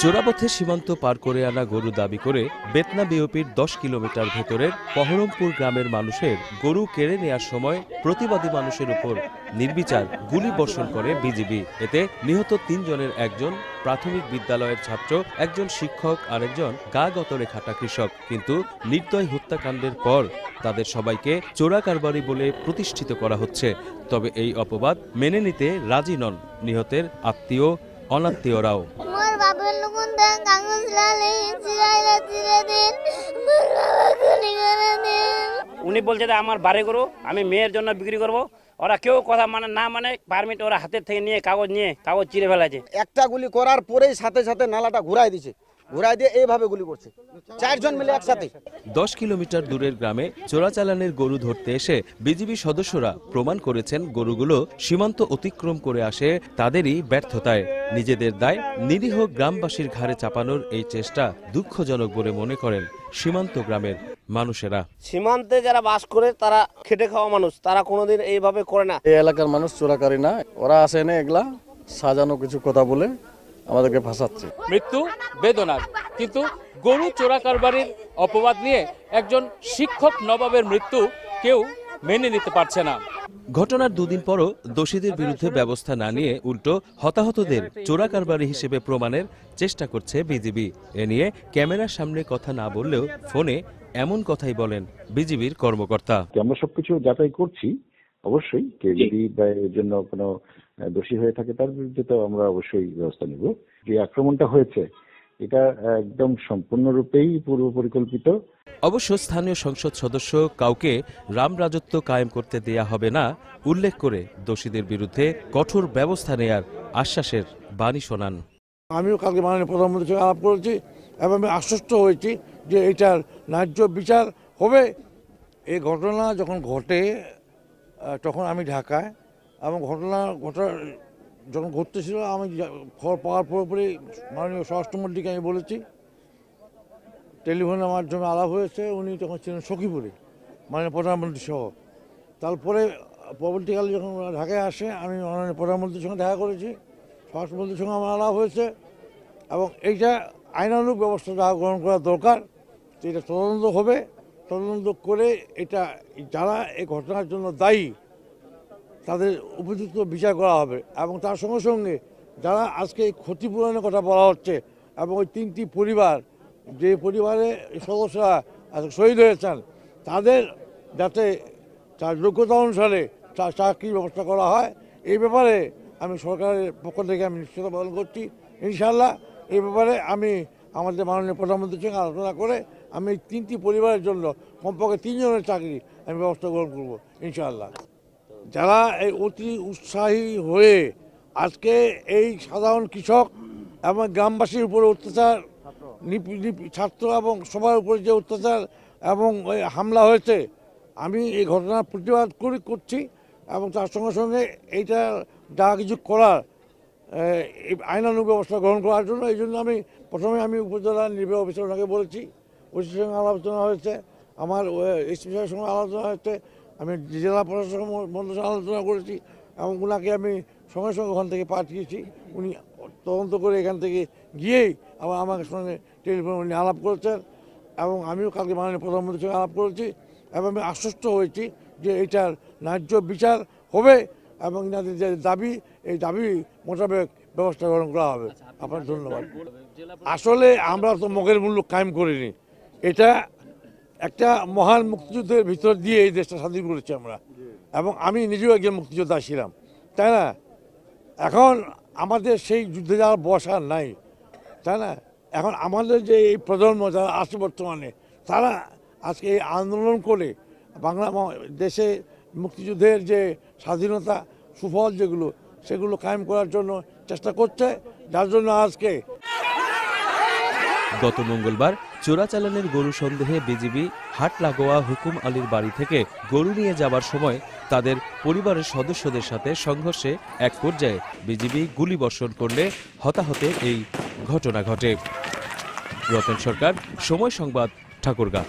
চোরাপথে সীমান্ত পার করে আনা গরু দাবি করে বেতনা বিওপির ১০ কিলোমিটার ভেতরের বহরমপুর গ্রামের মানুষের গরু কেড়ে নেয়ার সময় প্রতিবাদী মানুষের উপর নির্বিচার গুলি বর্ষণ করে বিজিবি। এতে নিহত ৩ জনের একজন প্রাথমিক বিদ্যালয়ের ছাত্র, একজন শিক্ষক, আরেকজন গা গতরে খাটা কৃষক। কিন্তু নির্দয় হত্যাকাণ্ডের পর তাদের সবাইকে চোরা কারবারি বলে প্রতিষ্ঠিত করা হচ্ছে। তবে এই অপবাদ মেনে নিতে রাজি নন নিহতের আত্মীয়, অনাত্মীয়রাও। উনি বলছে যে আমার বাড়ি গরু আমি মেয়ের জন্য বিক্রি করব। ওরা কেউ কথা মানে না মানে পারমিট ওরা হাতের থেকে নিয়ে কাগজ চিরে ফেলাছে। একটা গুলি করার পরেই সাথে সাথে নালাটা ঘুরাই দিছে, ঘুরাই দিয়ে এইভাবে গুলি করছে, 4 জন মিলে একসাথে। 10 কিলোমিটার দূরের গ্রামে চোরাচালানের গরু ধরতে এসে বিজিবি সদস্যরা প্রমাণ করেছেন গরুগুলো সীমান্ত অতিক্রম করে আসে তাদেরই ব্যর্থতায়। নিজেদের দায় নিরীহ গ্রামবাসীর ঘাড়ে চাপানোর এই চেষ্টা দুঃখজনক বলে মনে করেন সীমান্ত গ্রামের মানুষেরা। সীমান্তে যারা বাস করে তারা খেটে খাওয়া মানুষ, তারা কোনোদিন এইভাবে করে না। এই এলাকার মানুষ চোরাকারী না, ওরা আসে না এগুলা সাজানো কিছু কথা বলে আমাদেরকে ফাঁসাচ্ছে। মৃত্যু বেদনার, কিন্তু গরু চোরা কারবারির অপবাদ নিয়ে একজন শিক্ষক নবাবের মৃত্যু কেউ মেনে নিতে পারছে না। ঘটনার দুদিন পরও দোষীদের বিরুদ্ধে ব্যবস্থা না নিয়ে উল্টো হতাহতদের চোরা কারবারি হিসেবে প্রমাণের চেষ্টা করছে বিজিবি। এ নিয়ে ক্যামেরার সামনে কথা না বললেও ফোনে এমন কথাই বলেন বিজিবির কর্মকর্তা। আমরা সবকিছু যাচাই করছি, অবশ্যই কেউ যদি এর জন্য কোনো দোষী হয়ে থাকে তার বিরুদ্ধে তো আমরা অবশ্যই ব্যবস্থা নেব। যে আক্রমণটা হয়েছে এটা একদম সম্পূর্ণরূপেই পূর্ব পরিকল্পিত। অবশ্য স্থানীয় সংসদ সদস্য কাউকে রাম রাজত্ব কায়েম করতে দেয়া হবে না উল্লেখ করে দোষীদের বিরুদ্ধে কঠোর ব্যবস্থা নেয়ার আশ্বাসের বাণী শোনান। আমিও কালকে মাননীয় প্রধানমন্ত্রীর সঙ্গে আলাপ করেছি এবং আমি আশ্বস্ত হয়েছি যে এটার ন্যায্য বিচার হবে। এই ঘটনা যখন ঘটে তখন আমি ঢাকায়, এবং ঘটনা যখন ঘটতেছিল আমি খবর পাওয়ার পরে মাননীয় স্বরাষ্ট্রমন্ত্রীকে আমি বলেছি, টেলিফোনের মাধ্যমে আলাপ হয়েছে, উনি তখন ছিলেন সখীপুরে মাননীয় প্রধানমন্ত্রী সহ। তারপরে পরবর্তীকালে যখন ঢাকায় আসে আমি মাননীয় প্রধানমন্ত্রীর সঙ্গে দেখা করেছি, স্বরাষ্ট্রমন্ত্রীর সঙ্গে আমার আলাপ হয়েছে, এবং এইটা আইনানুগ ব্যবস্থা যা গ্রহণ করা দরকার এটা তদন্ত হবে। তদন্ত করে এটা যারা এই ঘটনার জন্য দায়ী তাদের উপযুক্ত বিচার করা হবে, এবং তার সঙ্গে সঙ্গে যারা আজকে এই ক্ষতিপূরণের কথা বলা হচ্ছে এবং ওই 3টি পরিবার যে পরিবারের সদস্যরা আজকে শহীদ হয়েছেন তাদের যাতে তার যোগ্যতা অনুসারে চাকরির ব্যবস্থা করা হয়, এই ব্যাপারে আমি সরকারের পক্ষ থেকে আমি নিশ্চয়তা প্রদান করছি। ইনশাআল্লাহ এই ব্যাপারে আমি আমাদের মাননীয় প্রধানমন্ত্রীর সঙ্গে আলোচনা করে আমি এই 3টি পরিবারের জন্য কমপক্ষে 3 জনের চাকরি আমি ব্যবস্থা গ্রহণ করব ইনশাআল্লাহ। যারা এই অতি উৎসাহী হয়ে আজকে এই সাধারণ কৃষক এবং গ্রামবাসীর উপরে অত্যাচার, ছাত্র এবং সবার উপরে যে অত্যাচার এবং হামলা হয়েছে, আমি এই ঘটনার প্রতিবাদ করছি, এবং তার সঙ্গে সঙ্গে এইটা যা কিছু করার আইনানুগ ব্যবস্থা গ্রহণ করার জন্য এই জন্য প্রথমে আমি উপজেলা নির্বাহী অফিসার ওনাকে বলেছি, ওসির সঙ্গে আলোচনা হয়েছে, আমার এসপি সাহেবের সঙ্গে আলোচনা হয়েছে, আমি জেলা প্রশাসক মন্ত্রীর সঙ্গে আলোচনা করেছি, এবং ওনাকে আমি সঙ্গে সঙ্গে ওখান থেকে পাঠিয়েছি। উনি তদন্ত করে এখান থেকে গিয়েই আবার আমার সঙ্গে টেলিফোনে উনি আলাপ করেছেন, এবং আমিও কালকে মাননীয় প্রধানমন্ত্রীর সঙ্গে আলাপ করেছি, এবং আমি আশ্বস্ত হয়েছি যে এটার ন্যায্য বিচার হবে এবং এনাদের যে দাবি এই দাবি মোতাবেক ব্যবস্থা গ্রহণ করা হবে। আপনার ধন্যবাদ। আসলে আমরা তো মগের মূল্য কায়েম করিনি, এটা একটা মহান মুক্তিযুদ্ধের ভিতর দিয়ে এই দেশটা স্বাধীন করেছি আমরা, এবং আমি নিজেও একজন মুক্তিযোদ্ধা ছিলাম, তাই না? এখন আমাদের সেই যুদ্ধে যাওয়ার বয়স আর নাই, তাই না? এখন আমাদের যে এই প্রজন্ম যারা আছে বর্তমানে, তারা আজকে এই আন্দোলন করে বাংলা দেশে মুক্তিযুদ্ধের যে স্বাধীনতা সুফল যেগুলো সেগুলো কায়েম করার জন্য চেষ্টা করছে, যার জন্য আজকে গত মঙ্গলবার চোরাচালানের গরু সন্দেহে বিজিবি হাট লাগোয়া হুকুম আলীর বাড়ি থেকে গরু নিয়ে যাবার সময় তাদের পরিবারের সদস্যদের সাথে সংঘর্ষে এক পর্যায়ে বিজিবি গুলিবর্ষণ করলে হতাহতের এই ঘটনা ঘটে। রতন সরকার, সময় সংবাদ, ঠাকুরগাঁ।